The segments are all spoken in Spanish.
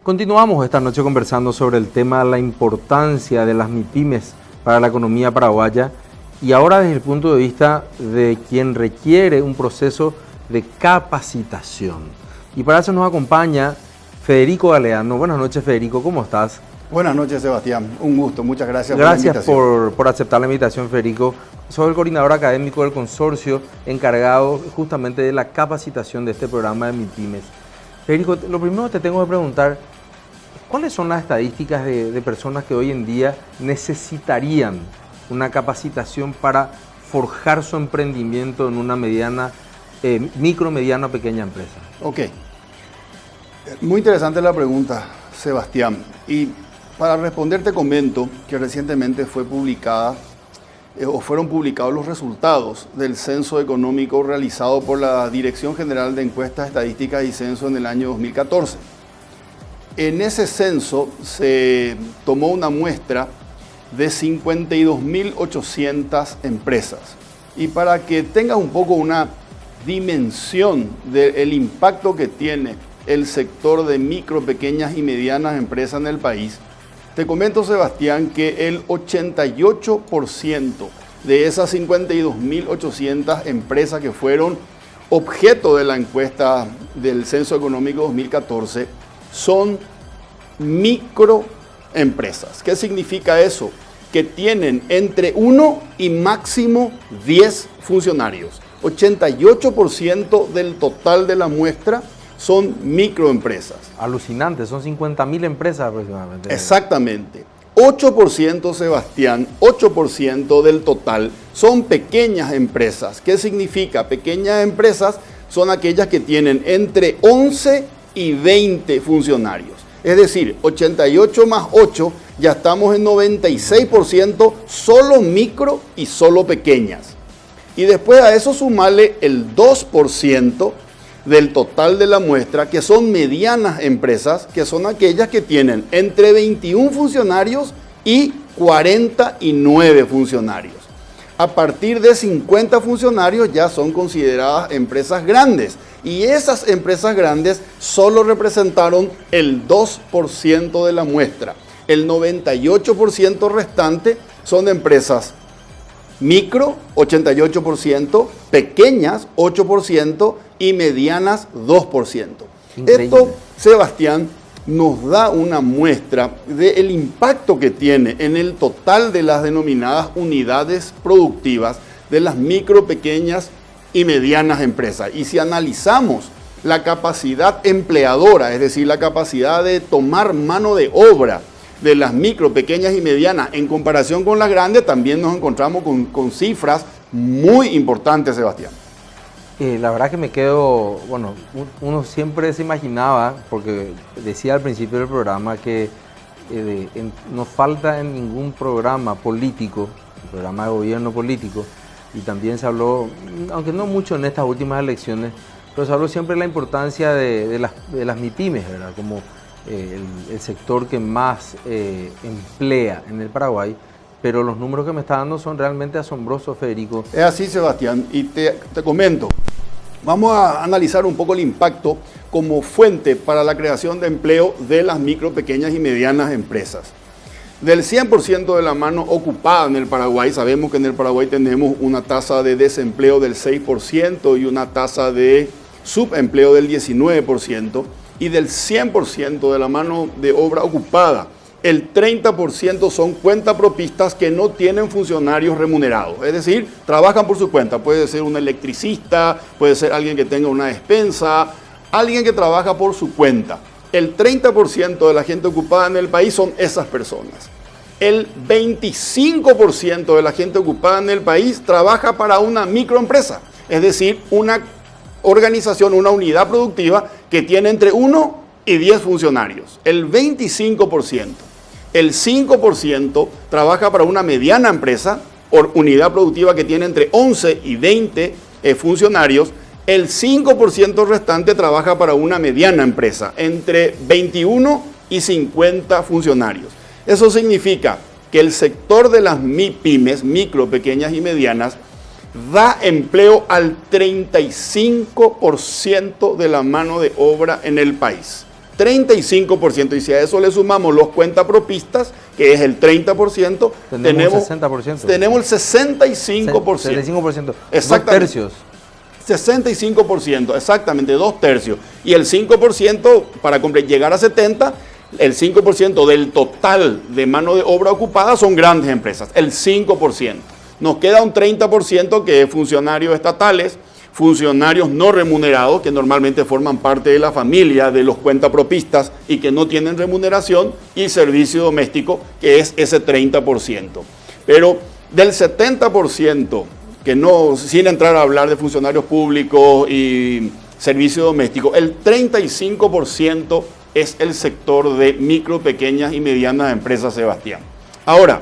Continuamos esta noche conversando sobre el tema de la importancia de las MIPYMES para la economía paraguaya y ahora desde el punto de vista de quien requiere un proceso de capacitación. Y para eso nos acompaña Federico Galeano. Buenas noches, Federico, ¿cómo estás? Buenas noches, Sebastián. Un gusto, muchas gracias por la invitación. Gracias por aceptar la invitación, Federico. Soy el coordinador académico del consorcio encargado justamente de la capacitación de este programa de MIPYMES. Federico, lo primero que te tengo que preguntar, ¿cuáles son las estadísticas de personas que hoy en día necesitarían una capacitación para forjar su emprendimiento en una mediana, micro, mediana o pequeña empresa? Ok. Muy interesante la pregunta, Sebastián. Y para responder te comento que recientemente fue publicada fueron publicados los resultados del censo económico realizado por la Dirección General de Encuestas, Estadísticas y Censo en el año 2014. En ese censo se tomó una muestra de 52.800 empresas. Y para que tengas un poco una dimensión del impacto que tiene el sector de micro, pequeñas y medianas empresas en el país, te comento, Sebastián, que el 88% de esas 52.800 empresas que fueron objeto de la encuesta del Censo Económico 2014 son microempresas. ¿Qué significa eso? Que tienen entre 1 y máximo 10 funcionarios. 88% del total de la muestra son microempresas. Alucinante, son 50.000 empresas aproximadamente. Exactamente. 8%, Sebastián, 8% del total son pequeñas empresas. ¿Qué significa? Pequeñas empresas son aquellas que tienen entre 11 y 20 funcionarios. Es decir, 88 más 8, ya estamos en 96% solo micro y solo pequeñas. Y después a eso sumarle el 2% del total de la muestra, que son medianas empresas, que son aquellas que tienen entre 21 funcionarios y 49 funcionarios. A partir de 50 funcionarios ya son consideradas empresas grandes, y esas empresas grandes solo representaron el 2% de la muestra. El 98% restante son empresas micro, 88%, pequeñas, 8%, y medianas, 2%. Increíble. Esto, Sebastián, nos da una muestra del impacto que tiene en el total de las denominadas unidades productivas de las micro, pequeñas y medianas empresas. Y si analizamos la capacidad empleadora, es decir, la capacidad de tomar mano de obra de las micro, pequeñas y medianas en comparación con las grandes, también nos encontramos con cifras muy importantes, Sebastián. La verdad que me quedo, bueno, uno siempre se imaginaba, porque decía al principio del programa que no falta en ningún programa político, programa de gobierno político, y también se habló, aunque no mucho en estas últimas elecciones, pero se habló siempre de la importancia de las MIPYMES, ¿verdad? Como el sector que más emplea en el Paraguay, pero los números que me está dando son realmente asombrosos, Federico. Es así, Sebastián, y te comento. Vamos a analizar un poco el impacto como fuente para la creación de empleo de las micro, pequeñas y medianas empresas. Del 100% de la mano ocupada en el Paraguay, sabemos que en el Paraguay tenemos una tasa de desempleo del 6% y una tasa de subempleo del 19%, y del 100% de la mano de obra ocupada, el 30% son cuentapropistas que no tienen funcionarios remunerados, es decir, trabajan por su cuenta. Puede ser un electricista, puede ser alguien que tenga una despensa, alguien que trabaja por su cuenta. El 30% de la gente ocupada en el país son esas personas. El 25% de la gente ocupada en el país trabaja para una microempresa, es decir, una organización, una unidad productiva que tiene entre 1 y 10 funcionarios. El 25%. El 5% trabaja para una mediana empresa o unidad productiva que tiene entre 11 y 20 funcionarios. El 5% restante trabaja para una mediana empresa, entre 21 y 50 funcionarios. Eso significa que el sector de las MIPYMES, micro, pequeñas y medianas, da empleo al 35% de la mano de obra en el país. 35%. Y si a eso le sumamos los cuentapropistas, que es el 30%, tenemos el 60%. Tenemos el 65%. 65%. Exactamente. 2/3. 65%, exactamente, 2/3. Y el 5%, para llegar a 70%, el 5% del total de mano de obra ocupada son grandes empresas, el 5%. Nos queda un 30% que es funcionarios estatales, funcionarios no remunerados, que normalmente forman parte de la familia de los cuentapropistas y que no tienen remuneración, y servicio doméstico, que es ese 30%. Pero del 70%, que no, sin entrar a hablar de funcionarios públicos y servicio doméstico, el 35% es el sector de micro, pequeñas y medianas empresas, Sebastián. Ahora,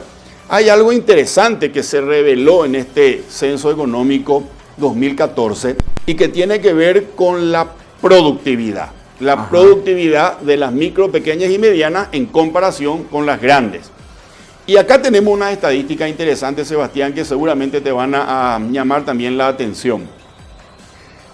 hay algo interesante que se reveló en este Censo Económico 2014 y que tiene que ver con la productividad. La productividad de las micro, pequeñas y medianas en comparación con las grandes. Y acá tenemos una estadística interesante, Sebastián, que seguramente te van a llamar también la atención.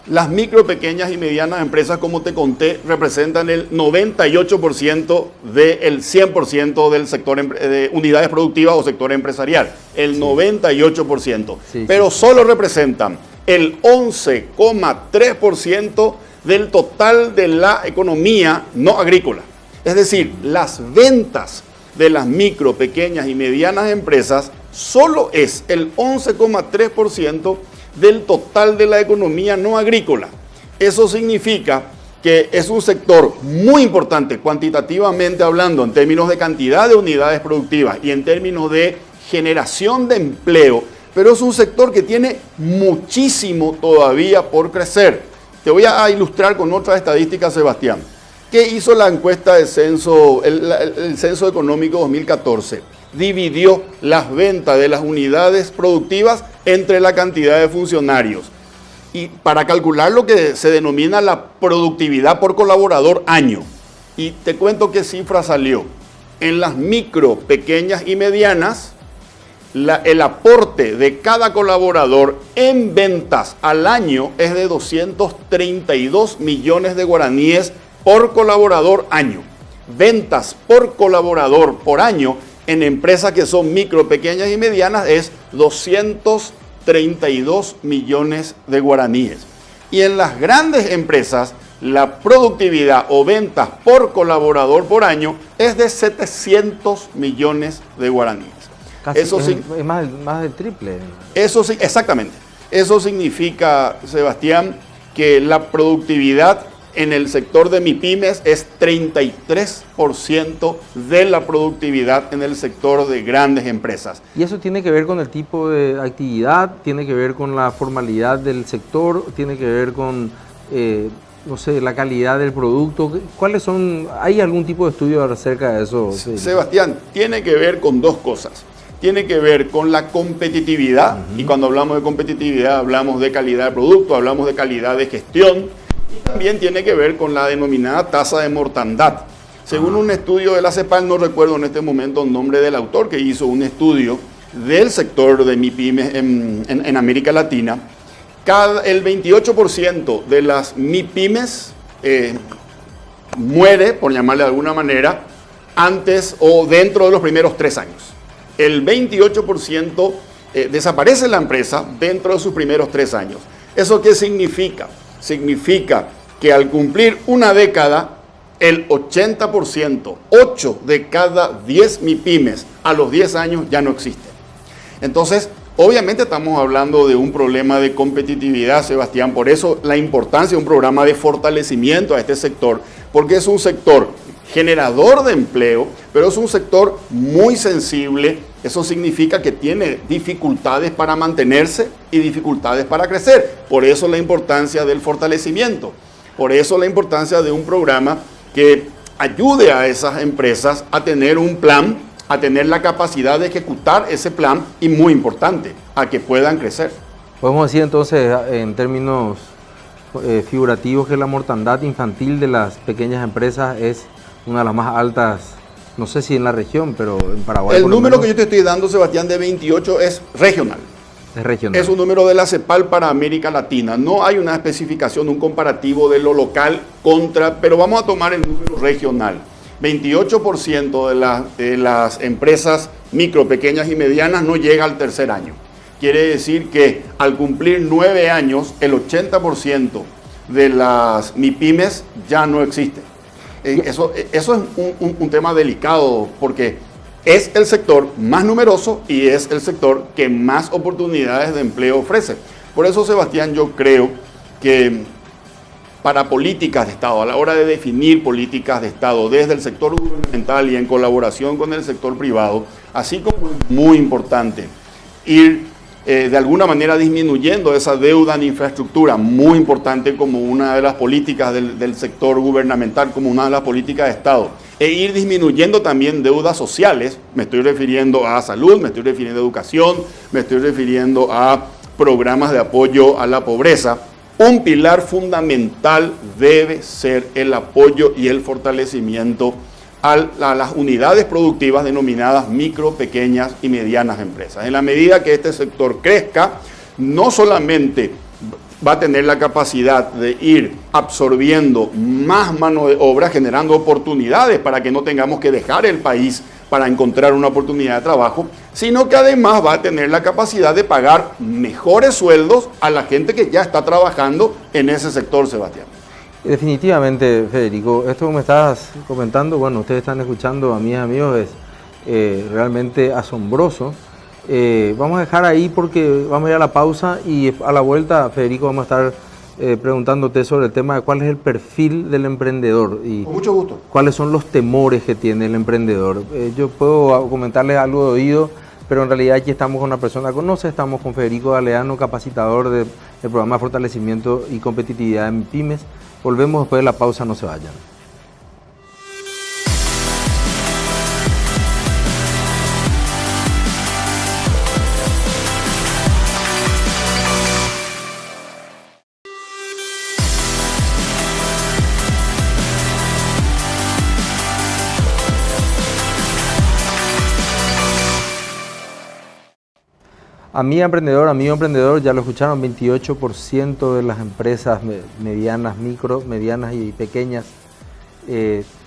Las micro, pequeñas y medianas empresas, como te conté, representan el 98% del 100% del sector de unidades productivas o sector empresarial. El 98%. Pero solo representan el 11,3% del total de la economía no agrícola. Es decir, las ventas de las micro, pequeñas y medianas empresas solo es el 11,3% del total de la economía no agrícola. Eso significa que es un sector muy importante cuantitativamente hablando, en términos de cantidad de unidades productivas y en términos de generación de empleo, pero es un sector que tiene muchísimo todavía por crecer. Te voy a ilustrar con otra estadística, Sebastián. ¿Qué hizo la encuesta de censo, el Censo Económico 2014? Dividió las ventas de las unidades productivas entre la cantidad de funcionarios. Y para calcular lo que se denomina la productividad por colaborador año. Y te cuento qué cifra salió. En las micro, pequeñas y medianas, el aporte de cada colaborador en ventas al año es de 232 millones de guaraníes por colaborador año. Ventas por colaborador por año en empresas que son micro, pequeñas y medianas es 232 millones de guaraníes. Y en las grandes empresas, la productividad o ventas por colaborador por año es de 700 millones de guaraníes. Casi eso es más del triple. Eso sí, exactamente. Eso significa, Sebastián, que la productividad en el sector de MIPYMES es 33% de la productividad en el sector de grandes empresas. ¿Y eso tiene que ver con el tipo de actividad? ¿Tiene que ver con la formalidad del sector? ¿Tiene que ver con, no sé, la calidad del producto? ¿Cuáles son? ¿Hay algún tipo de estudio acerca de eso? Sebastián, tiene que ver con dos cosas. Tiene que ver con la competitividad, y cuando hablamos de competitividad hablamos de calidad de producto, hablamos de calidad de gestión, y también tiene que ver con la denominada tasa de mortandad. Según un estudio de la CEPAL, no recuerdo en este momento el nombre del autor, que hizo un estudio del sector de MIPYMES en América Latina, el 28% de las MIPYMES muere, por llamarle de alguna manera, antes o dentro de los primeros 3 años. El 28% desaparece la empresa dentro de sus primeros 3 años. ¿Eso qué significa? Significa que al cumplir una década, el 80%, 8 de cada 10 MIPYMES a los 10 años ya no existen. Entonces, obviamente estamos hablando de un problema de competitividad, Sebastián, por eso la importancia de un programa de fortalecimiento a este sector, porque es un sector generador de empleo, pero es un sector muy sensible. Eso significa que tiene dificultades para mantenerse y dificultades para crecer. Por eso la importancia del fortalecimiento. Por eso la importancia de un programa que ayude a esas empresas a tener un plan, a tener la capacidad de ejecutar ese plan y, muy importante, a que puedan crecer. Podemos decir entonces, en términos figurativos, que la mortandad infantil de las pequeñas empresas es una de las más altas, no sé si en la región, pero en Paraguay. El número que yo te estoy dando, Sebastián, de 28 es regional. Es regional. Es un número de la CEPAL para América Latina. No hay una especificación, un comparativo de lo local contra, pero vamos a tomar el número regional. 28% de las empresas micro, pequeñas y medianas no llega al tercer año. Quiere decir que al cumplir 9 años, el 80% de las MIPYMES ya no existen. Eso es un tema delicado porque es el sector más numeroso y es el sector que más oportunidades de empleo ofrece. Por eso, Sebastián, yo creo que para políticas de Estado, a la hora de definir políticas de Estado desde el sector gubernamental y en colaboración con el sector privado, así como es muy importante ir de alguna manera disminuyendo esa deuda en infraestructura, muy importante como una de las políticas del sector gubernamental, como una de las políticas de Estado, e ir disminuyendo también deudas sociales, me estoy refiriendo a salud, me estoy refiriendo a educación, me estoy refiriendo a programas de apoyo a la pobreza. Un pilar fundamental debe ser el apoyo y el fortalecimiento a las unidades productivas denominadas micro, pequeñas y medianas empresas. En la medida que este sector crezca, no solamente va a tener la capacidad de ir absorbiendo más mano de obra, generando oportunidades para que no tengamos que dejar el país para encontrar una oportunidad de trabajo, sino que además va a tener la capacidad de pagar mejores sueldos a la gente que ya está trabajando en ese sector, Sebastián. Definitivamente, Federico, esto que me estás comentando, bueno, ustedes están escuchando a mis amigos, es realmente asombroso. Vamos a dejar ahí porque vamos a ir a la pausa y a la vuelta, Federico, vamos a estar preguntándote sobre el tema de cuál es el perfil del emprendedor y con mucho gusto. Cuáles son los temores que tiene el emprendedor. Yo puedo comentarles algo de oído, pero en realidad aquí estamos con una persona que conoce, estamos con Federico Galeano, capacitador del programa de fortalecimiento y competitividad en pymes. Volvemos después de la pausa, no se vayan. Amigo emprendedor, ya lo escucharon, 28% de las empresas medianas, micro, medianas y pequeñas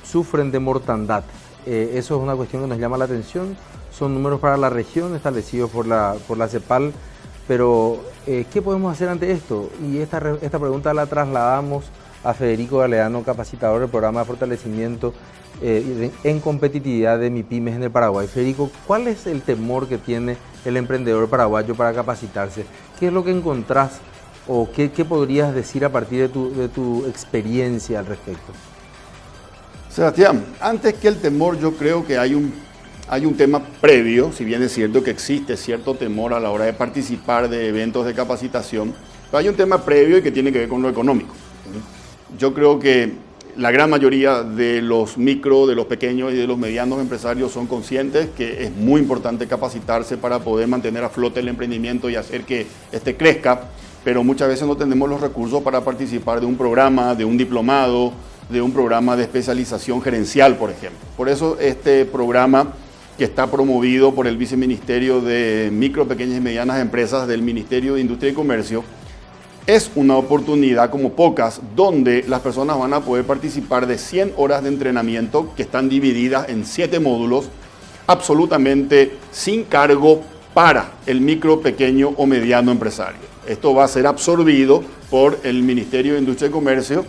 sufren de mortandad. Eso es una cuestión que nos llama la atención. Son números para la región establecidos por la CEPAL, pero ¿qué podemos hacer ante esto? Y esta pregunta la trasladamos a Federico Galeano, capacitador del programa de fortalecimiento en competitividad de MIPYMES en el Paraguay. Federico, ¿cuál es el temor que tiene el emprendedor paraguayo para capacitarse? ¿Qué es lo que encontrás o qué podrías decir a partir de tu experiencia al respecto? Sebastián, antes que el temor, yo creo que hay un tema previo, si bien es cierto que existe cierto temor a la hora de participar de eventos de capacitación, pero hay un tema previo y que tiene que ver con lo económico. Yo creo que la gran mayoría de los micro, de los pequeños y de los medianos empresarios son conscientes que es muy importante capacitarse para poder mantener a flote el emprendimiento y hacer que este crezca, pero muchas veces no tenemos los recursos para participar de un programa, de un diplomado, de un programa de especialización gerencial, por ejemplo. Por eso este programa que está promovido por el Viceministerio de Micro, Pequeñas y Medianas Empresas del Ministerio de Industria y Comercio es una oportunidad como pocas donde las personas van a poder participar de 100 horas de entrenamiento que están divididas en 7 módulos absolutamente sin cargo para el micro, pequeño o mediano empresario. Esto va a ser absorbido por el Ministerio de Industria y Comercio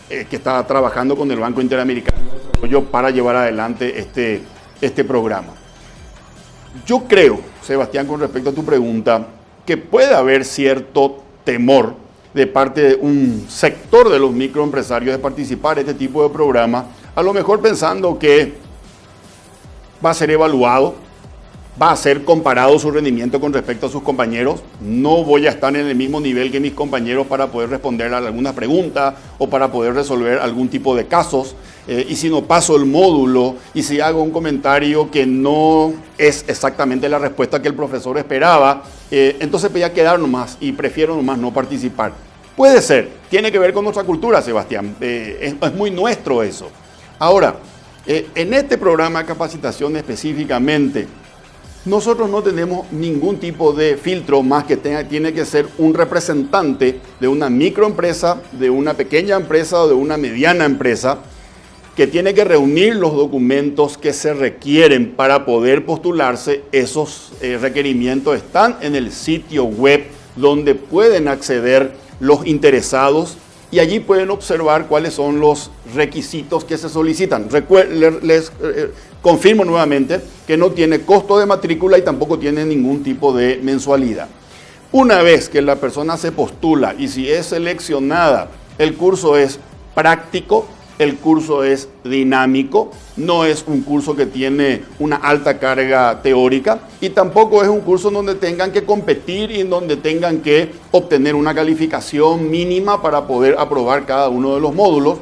que está trabajando con el Banco Interamericano de Desarrollo para llevar adelante este programa. Yo creo, Sebastián, con respecto a tu pregunta, que puede haber cierto temor de parte de un sector de los microempresarios de participar en este tipo de programa, a lo mejor pensando que va a ser evaluado, va a ser comparado su rendimiento con respecto a sus compañeros, no voy a estar en el mismo nivel que mis compañeros para poder responder a alguna pregunta o para poder resolver algún tipo de casos, y si no paso el módulo y si hago un comentario que no es exactamente la respuesta que el profesor esperaba, entonces voy a quedar nomás y prefiero nomás no participar. Puede ser, tiene que ver con nuestra cultura, Sebastián, es muy nuestro eso. Ahora, en este programa de capacitación específicamente, Nosotros no tenemos ningún tipo de filtro más que tiene que ser un representante de una microempresa, de una pequeña empresa o de una mediana empresa, que tiene que reunir los documentos que se requieren para poder postularse. Esos requerimientos están en el sitio web donde pueden acceder los interesados y allí pueden observar cuáles son los requisitos que se solicitan. Les confirmo nuevamente que no tiene costo de matrícula y tampoco tiene ningún tipo de mensualidad. Una vez que la persona se postula y si es seleccionada, el curso es práctico, el curso es dinámico, no es un curso que tiene una alta carga teórica y tampoco es un curso en donde tengan que competir y en donde tengan que obtener una calificación mínima para poder aprobar cada uno de los módulos.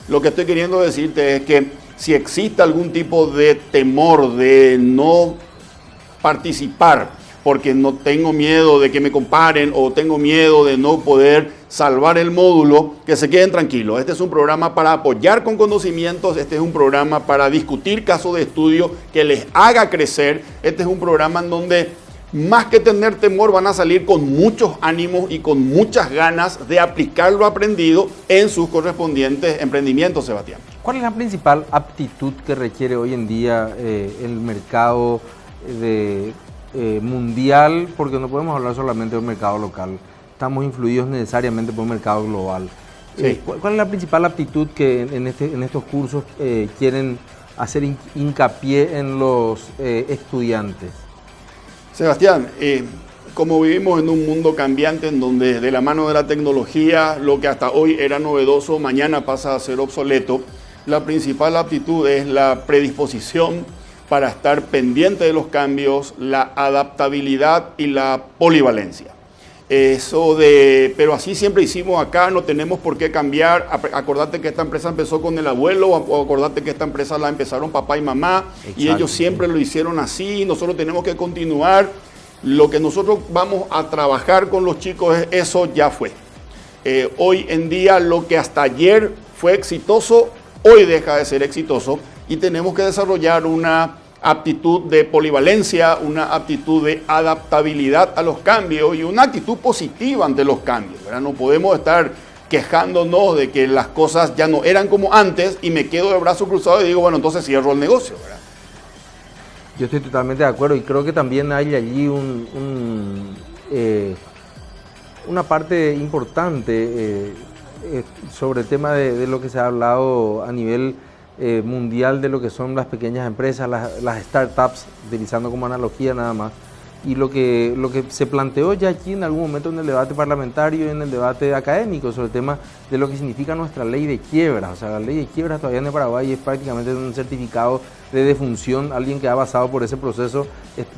Lo que estoy queriendo decirte es que si existe algún tipo de temor de no participar porque no tengo miedo de que me comparen o tengo miedo de no poder salvar el módulo, que se queden tranquilos. Este es un programa para apoyar con conocimientos, este es un programa para discutir casos de estudio que les haga crecer, este es un programa en donde más que tener temor van a salir con muchos ánimos y con muchas ganas de aplicar lo aprendido en sus correspondientes emprendimientos, Sebastián. ¿Cuál es la principal aptitud que requiere hoy en día el mercado mundial? Porque no podemos hablar solamente de un mercado local, estamos influidos necesariamente por un mercado global. Sí. ¿Cuál es la principal aptitud que en estos cursos quieren hacer hincapié en los estudiantes? Sebastián, como vivimos en un mundo cambiante en donde de la mano de la tecnología lo que hasta hoy era novedoso mañana pasa a ser obsoleto, la principal aptitud es la predisposición para estar pendiente de los cambios, la adaptabilidad y la polivalencia. Pero así siempre hicimos acá, no tenemos por qué cambiar. Acordate que esta empresa empezó con el abuelo, o acordate que esta empresa la empezaron papá y mamá, exacto, y ellos siempre lo hicieron así, nosotros tenemos que continuar. Lo que nosotros vamos a trabajar con los chicos es eso ya fue. Hoy en día lo que hasta ayer fue exitoso, hoy deja de ser exitoso y tenemos que desarrollar una aptitud de polivalencia, una aptitud de adaptabilidad a los cambios y una actitud positiva ante los cambios, ¿verdad? No podemos estar quejándonos de que las cosas ya no eran como antes y me quedo de brazos cruzados y digo, bueno, entonces cierro el negocio, ¿verdad? Yo estoy totalmente de acuerdo y creo que también hay allí una parte importante sobre el tema de lo que se ha hablado a nivel mundial de lo que son las pequeñas empresas, las startups, utilizando como analogía nada más, y lo que se planteó ya aquí en algún momento en el debate parlamentario y en el debate académico sobre el tema de lo que significa nuestra ley de quiebras. O sea, la ley de quiebras todavía en Paraguay es prácticamente un certificado de defunción. Alguien que ha pasado por ese proceso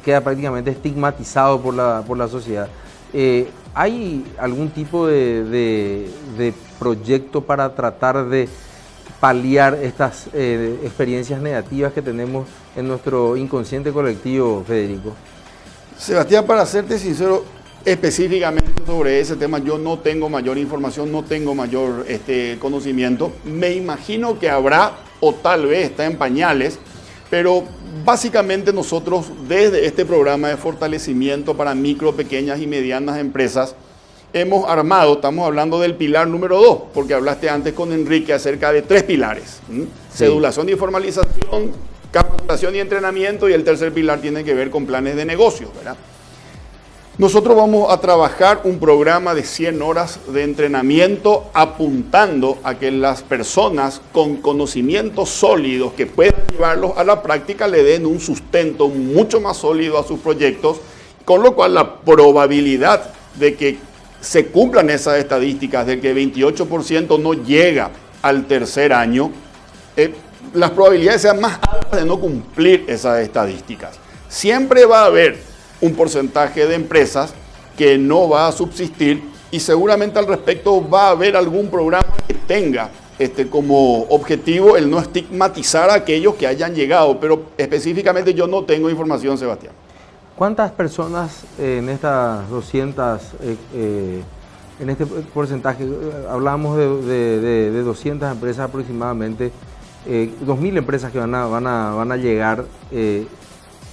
queda prácticamente estigmatizado por la sociedad. ¿Hay algún tipo de proyecto para tratar de paliar estas experiencias negativas que tenemos en nuestro inconsciente colectivo, Federico? Sebastián, para serte sincero, específicamente sobre ese tema yo no tengo mayor información, no tengo mayor conocimiento. Me imagino que habrá, o tal vez está en pañales, pero básicamente nosotros desde este programa de fortalecimiento para micro, pequeñas y medianas empresas hemos armado, estamos hablando del pilar número 2, porque hablaste antes con Enrique acerca de 3 pilares. Sí. Cedulación y formalización, capacitación y entrenamiento, y el tercer pilar tiene que ver con planes de negocios, ¿verdad? Nosotros vamos a trabajar un programa de 100 horas de entrenamiento apuntando a que las personas con conocimientos sólidos que puedan llevarlos a la práctica le den un sustento mucho más sólido a sus proyectos, con lo cual la probabilidad de que se cumplan esas estadísticas de que 28% no llega al tercer año, las probabilidades sean más altas de no cumplir esas estadísticas. Siempre va a haber un porcentaje de empresas que no va a subsistir y seguramente al respecto va a haber algún programa que tenga como objetivo el no estigmatizar a aquellos que hayan llegado, pero específicamente yo no tengo información, Sebastián. ¿Cuántas personas en estas 200, en este porcentaje, hablamos de 200 empresas aproximadamente, 2.000 empresas que van a llegar,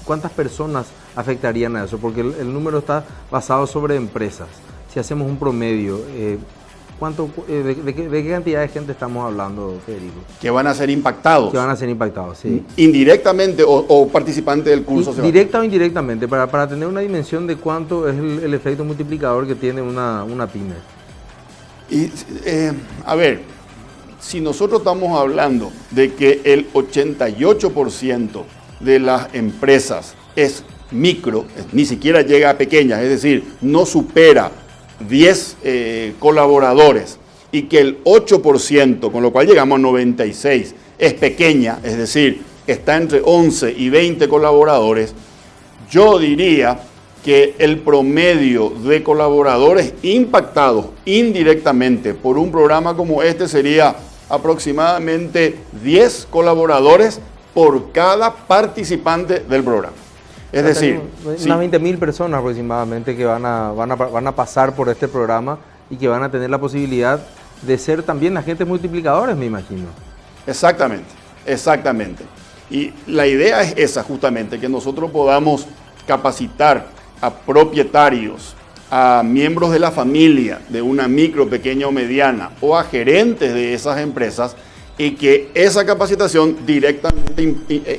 ¿cuántas personas afectarían a eso, porque el número está basado sobre empresas. Si hacemos un promedio, ¿de qué cantidad de gente estamos hablando, Federico? Que van a ser impactados. Que van a ser impactados, sí. Indirectamente o participantes del curso. Directa o indirectamente, para tener una dimensión de cuánto es el efecto multiplicador que tiene una pyme. Y, a ver, si nosotros estamos hablando de que el 88% de las empresas es micro, ni siquiera llega a pequeñas, es decir, no supera 10 colaboradores, y que el 8%, con lo cual llegamos a 96, es pequeña, es decir, está entre 11 y 20 colaboradores, yo diría que el promedio de colaboradores impactados indirectamente por un programa como este sería aproximadamente 10 colaboradores por cada participante del programa. Es decir, unas 20.000 personas aproximadamente que van a pasar por este programa y que van a tener la posibilidad de ser también agentes multiplicadores, me imagino. Exactamente, exactamente. Y la idea es esa justamente, que nosotros podamos capacitar a propietarios, a miembros de la familia de una micro, pequeña o mediana, o a gerentes de esas empresas, y que esa capacitación directamente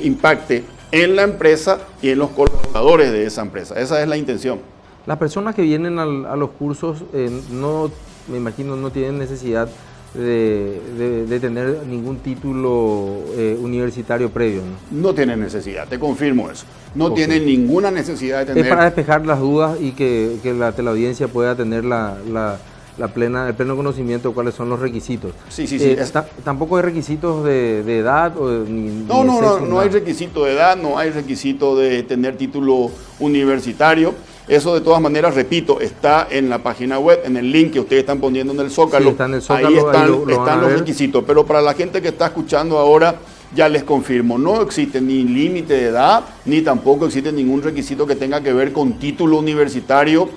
impacte en la empresa y en los colaboradores de esa empresa. Esa es la intención. Las personas que vienen a los cursos, me imagino, no tienen necesidad de tener ningún título universitario previo, ¿no? No tienen necesidad, te confirmo eso. No tienen ninguna necesidad de tener... Es para despejar las dudas y que la teleaudiencia pueda tener el pleno conocimiento de cuáles son los requisitos. Sí. Tampoco hay requisitos de edad No hay requisito de edad, no hay requisito de tener título universitario. Eso de todas maneras, repito, está en la página web, en el link que ustedes están poniendo en el Zócalo. Sí, está en el Zócalo, ahí están los requisitos. Pero para la gente que está escuchando ahora, ya les confirmo, no existe ni límite de edad, ni tampoco existe ningún requisito que tenga que ver con título universitario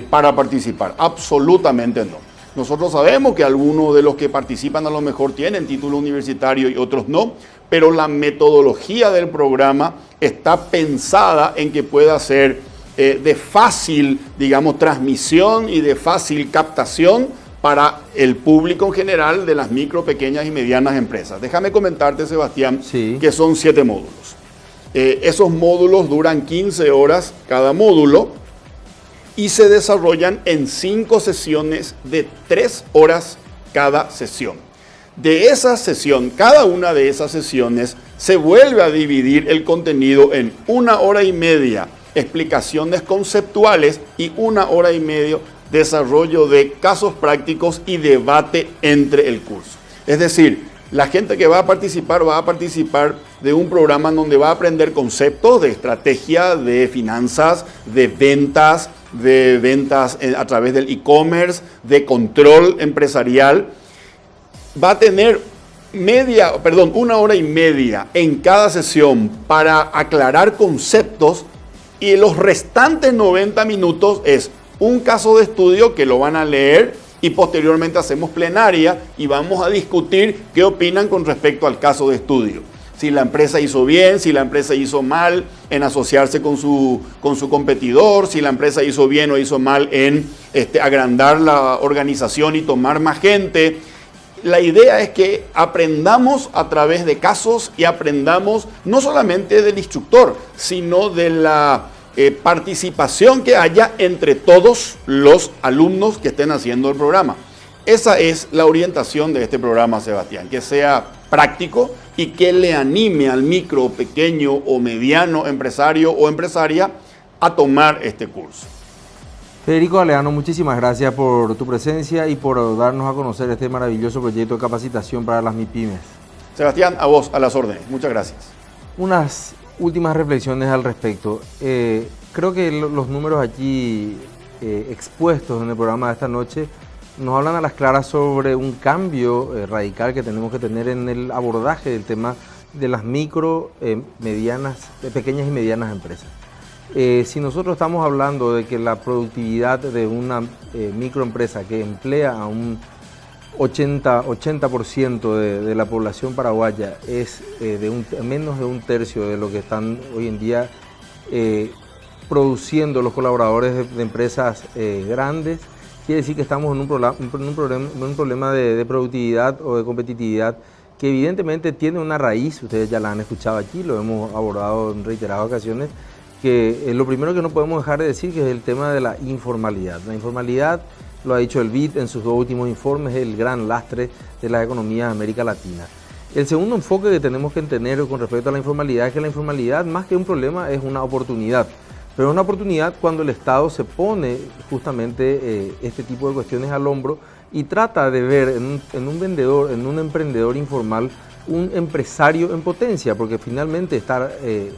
para participar. Absolutamente no. Nosotros sabemos que algunos de los que participan a lo mejor tienen título universitario y otros no, pero la metodología del programa está pensada en que pueda ser de fácil, digamos, transmisión y de fácil captación para el público en general de las micro, pequeñas y medianas empresas. Déjame comentarte, Sebastián, que son 7 módulos. Esos módulos duran 15 horas cada módulo y se desarrollan en 5 sesiones de 3 horas cada sesión. De esa sesión, cada una de esas sesiones, se vuelve a dividir el contenido en 1 hora y media explicaciones conceptuales y 1 hora y media desarrollo de casos prácticos y debate entre el curso. Es decir, la gente que va a participar de un programa en donde va a aprender conceptos de estrategia, de finanzas, de ventas a través del e-commerce, de control empresarial. Va a tener 1 hora y media en cada sesión para aclarar conceptos, y los restantes 90 minutos es un caso de estudio que lo van a leer y posteriormente hacemos plenaria y vamos a discutir qué opinan con respecto al caso de estudio. Si la empresa hizo bien, si la empresa hizo mal en asociarse con su competidor, si la empresa hizo bien o hizo mal en agrandar la organización y tomar más gente. La idea es que aprendamos a través de casos y aprendamos no solamente del instructor, sino de la participación que haya entre todos los alumnos que estén haciendo el programa. Esa es la orientación de este programa, Sebastián, que sea práctico y que le anime al micro, pequeño o mediano empresario o empresaria a tomar este curso. Federico Galeano, muchísimas gracias por tu presencia y por darnos a conocer este maravilloso proyecto de capacitación para las MIPYMES. Sebastián, a vos, a las órdenes. Muchas gracias. Unas últimas reflexiones al respecto. Creo que los números aquí expuestos en el programa de esta noche nos hablan a las claras sobre un cambio radical que tenemos que tener en el abordaje del tema de las micro, pequeñas y medianas empresas. Si nosotros estamos hablando de que la productividad de una microempresa que emplea a un 80% de la población paraguaya es menos de un tercio de lo que están hoy en día produciendo los colaboradores de empresas grandes, quiere decir que estamos en un problema de productividad o de competitividad que evidentemente tiene una raíz, ustedes ya la han escuchado aquí, lo hemos abordado en reiteradas ocasiones, que lo primero que no podemos dejar de decir que es el tema de la informalidad. La informalidad, lo ha dicho el BID en sus dos últimos informes, es el gran lastre de las economías de América Latina. El segundo enfoque que tenemos que tener con respecto a la informalidad es que la informalidad, más que un problema, es una oportunidad. Pero es una oportunidad cuando el Estado se pone justamente este tipo de cuestiones al hombro y trata de ver en un vendedor, en un emprendedor informal, un empresario en potencia, porque finalmente está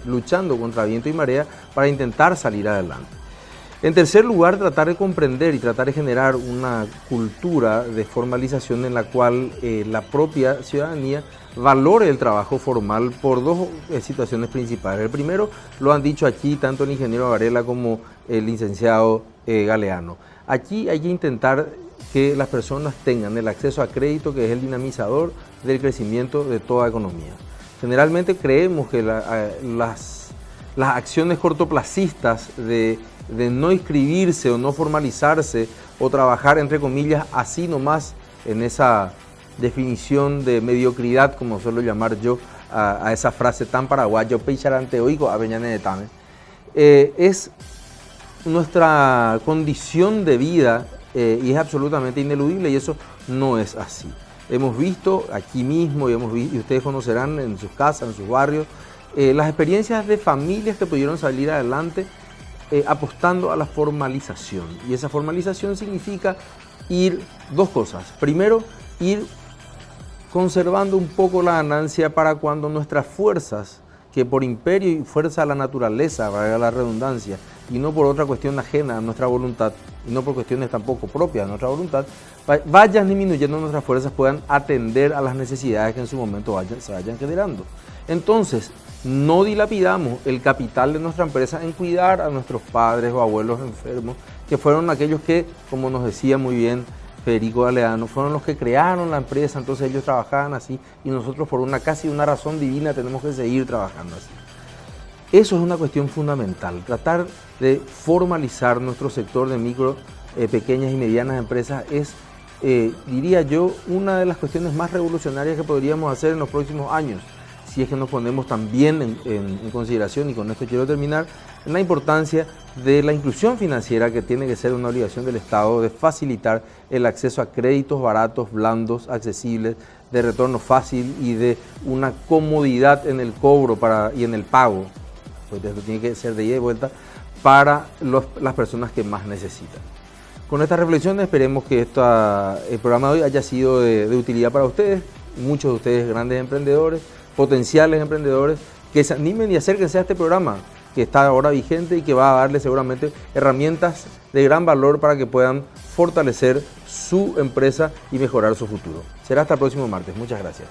luchando contra viento y marea para intentar salir adelante. En tercer lugar, tratar de comprender y tratar de generar una cultura de formalización en la cual la propia ciudadanía valore el trabajo formal por dos situaciones principales. El primero, lo han dicho aquí tanto el ingeniero Varela como el licenciado Galeano. Aquí hay que intentar que las personas tengan el acceso a crédito, que es el dinamizador del crecimiento de toda economía. Generalmente creemos que las acciones cortoplacistas de no inscribirse o no formalizarse o trabajar, entre comillas, así nomás en esa definición de mediocridad, como suelo llamar yo a esa frase tan paraguayo, peicharante oigo aveñane de tame, es nuestra condición de vida y es absolutamente ineludible, y eso no es así. Hemos visto aquí mismo y ustedes conocerán en sus casas, en sus barrios, las experiencias de familias que pudieron salir adelante apostando a la formalización. Y esa formalización significa dos cosas. Primero, ir conservando un poco la ganancia para cuando nuestras fuerzas, que por imperio y fuerza de la naturaleza, valga la redundancia, y no por otra cuestión ajena a nuestra voluntad, y no por cuestiones tampoco propias de nuestra voluntad, vayan disminuyendo nuestras fuerzas, puedan atender a las necesidades que en su momento se vayan generando. Entonces, no dilapidamos el capital de nuestra empresa en cuidar a nuestros padres o abuelos enfermos, que fueron aquellos que, como nos decía muy bien Federico Galeano, fueron los que crearon la empresa, entonces ellos trabajaban así y nosotros por casi una razón divina tenemos que seguir trabajando así. Eso es una cuestión fundamental, tratar de formalizar nuestro sector de micro, pequeñas y medianas empresas es, diría yo, una de las cuestiones más revolucionarias que podríamos hacer en los próximos años, si es que nos ponemos también en consideración, y con esto quiero terminar, en la importancia de la inclusión financiera, que tiene que ser una obligación del Estado de facilitar el acceso a créditos baratos, blandos, accesibles, de retorno fácil y de una comodidad en el cobro y en el pago, pues esto tiene que ser de ida y vuelta, para las personas que más necesitan. Con estas reflexiones esperemos que el programa de hoy haya sido de utilidad para ustedes, muchos de ustedes grandes emprendedores, potenciales emprendedores, que se animen y acérquense a este programa que está ahora vigente y que va a darles seguramente herramientas de gran valor para que puedan fortalecer su empresa y mejorar su futuro. Será hasta el próximo martes. Muchas gracias.